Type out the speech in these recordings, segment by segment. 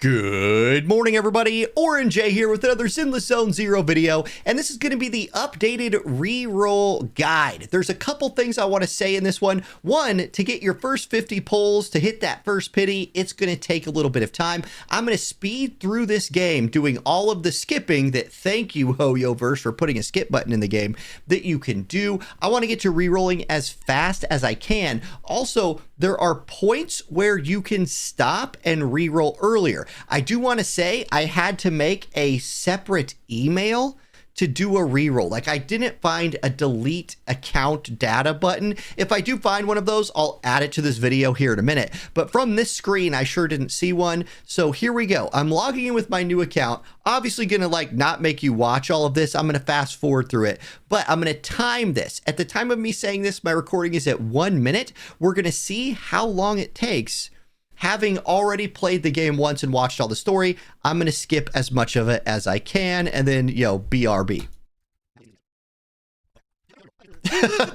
Good morning, everybody. Orange J here with another Zenless Zone Zero video, and this is going to be the updated reroll guide. There's a couple things I want to say in this one. One, to get your first 50 pulls, to hit that first pity, it's going to take a little bit of time. I'm going to speed through this game, doing all of the skipping that, thank you, HoYoverse, for putting a skip button in the game, that you can do. I want to get to rerolling as fast as I can. Also, there are points where you can stop and reroll earlier. I do want to say I had to make a separate email to do a reroll. Like, I didn't find a delete account data button. If I do find one of those, I'll add it to this video here in a minute. But from this screen, I sure didn't see one. So here we go. I'm logging in with my new account. Obviously gonna not make you watch all of this. I'm gonna fast forward through it, but I'm gonna time this. At the time of me saying this, my recording is at 1 minute. We're gonna see how long it takes. Having already played the game once and watched all the story, I'm going to skip as much of it as I can, and then, BRB.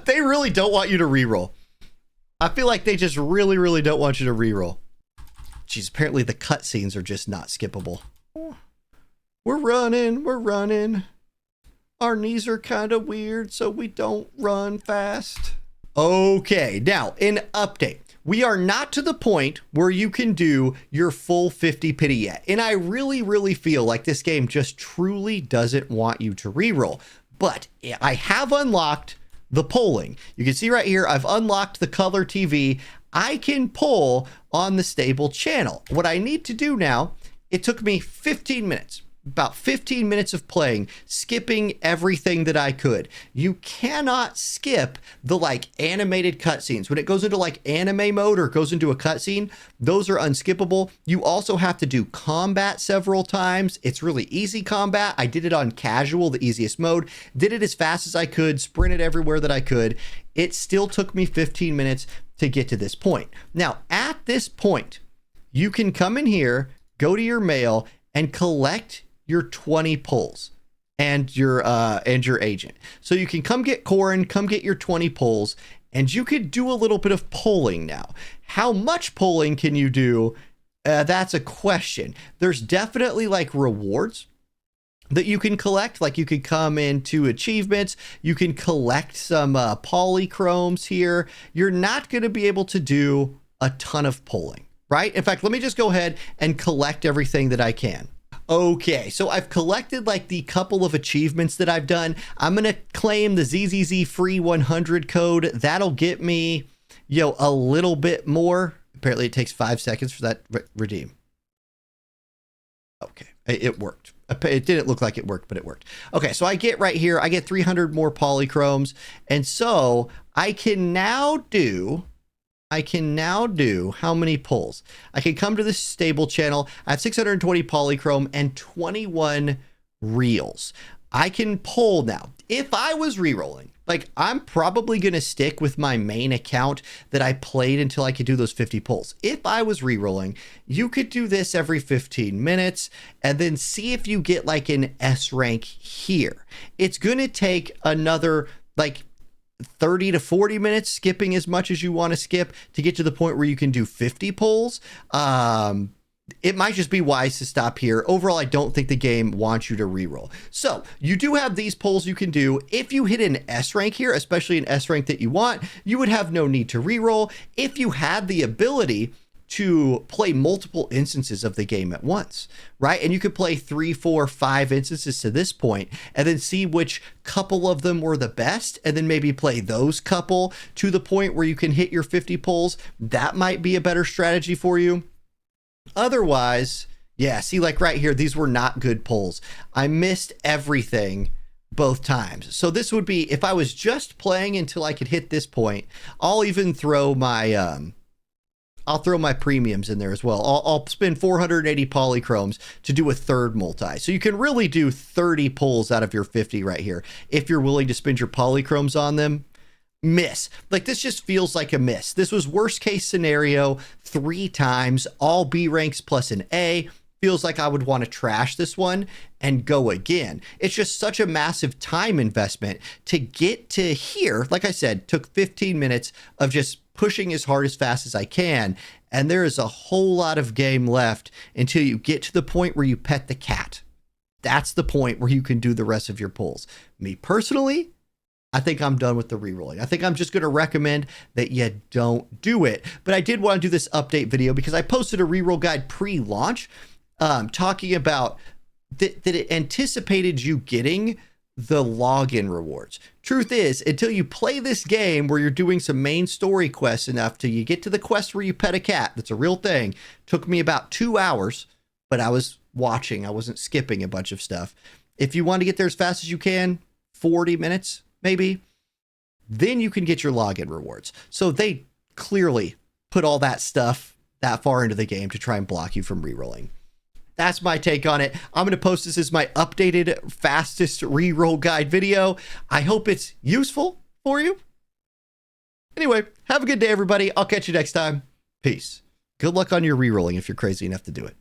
They really don't want you to reroll. I feel like they just really, really don't want you to reroll. Jeez, apparently the cutscenes are just not skippable. We're running. Our knees are kind of weird, so we don't run fast. Okay, now, an update. We are not to the point where you can do your full 50 pity yet. And I really, really feel like this game just truly doesn't want you to reroll. But I have unlocked the polling. You can see right here, I've unlocked the color TV. I can pull on the stable channel. What I need to do now, it took me 15 minutes. About 15 minutes of playing, skipping everything that I could. You cannot skip the animated cutscenes. When it goes into anime mode or goes into a cutscene, those are unskippable. You also have to do combat several times. It's really easy combat. I did it on casual, the easiest mode. Did it as fast as I could, sprinted everywhere that I could. It still took me 15 minutes to get to this point. Now, at this point, you can come in here, go to your mail, and collect your 20 pulls and your agent. So you can come get Corin, come get your 20 pulls, and you could do a little bit of polling now. How much polling can you do? That's a question. There's definitely rewards that you can collect. You could come into achievements, you can collect some polychromes here. You're not going to be able to do a ton of polling, right? In fact, let me just go ahead and collect everything that I can. Okay, so I've collected the couple of achievements that I've done. I'm going to claim the ZZZ free 100 code. That'll get me, a little bit more. Apparently it takes 5 seconds for that redeem. Okay, it worked. It didn't look like it worked, but it worked. Okay, so I get right here, I get 300 more polychromes. And so I can now do how many pulls? I can come to this stable channel. I have 620 polychrome and 21 reels. I can pull now. If I was rerolling, I'm probably going to stick with my main account that I played until I could do those 50 pulls. If I was rerolling, you could do this every 15 minutes and then see if you get an S rank here. It's going to take another 30 to 40 minutes, skipping as much as you want to skip to get to the point where you can do 50 pulls. It might just be wise to stop here. Overall, I don't think the game wants you to reroll. So you do have these pulls you can do. If you hit an S rank here, especially an S rank that you want, you would have no need to reroll. If you had the ability to play multiple instances of the game at once, right? And you could play 3, 4, 5 instances to this point and then see which couple of them were the best and then maybe play those couple to the point where you can hit your 50 pulls. That might be a better strategy for you. Otherwise, yeah, see, right here, these were not good pulls. I missed everything both times. So this would be, if I was just playing until I could hit this point, I'll even throw my, I'll throw my premiums in there as well. I'll spend 480 polychromes to do a third multi. So you can really do 30 pulls out of your 50 right here. If you're willing to spend your polychromes on them. Miss. This just feels like a miss. This was worst case scenario 3 times, all B ranks plus an A. Feels like I would want to trash this one and go again. It's just such a massive time investment to get to here. Like I said, took 15 minutes of just pushing as hard as fast as I can. And there is a whole lot of game left until you get to the point where you pet the cat. That's the point where you can do the rest of your pulls. Me personally, I think I'm done with the rerolling. I think I'm just going to recommend that you don't do it. But I did want to do this update video because I posted a reroll guide pre-launch talking about that it anticipated you getting the login rewards. Truth is, until you play this game where you're doing some main story quests enough till you get to the quest where you pet a cat, that's a real thing. Took me about 2 hours, but I was watching. I wasn't skipping a bunch of stuff. If you want to get there as fast as you can, 40 minutes, maybe, then you can get your login rewards. So they clearly put all that stuff that far into the game to try and block you from rerolling. That's my take on it. I'm going to post this as my updated fastest reroll guide video. I hope it's useful for you. Anyway, have a good day, everybody. I'll catch you next time. Peace. Good luck on your rerolling if you're crazy enough to do it.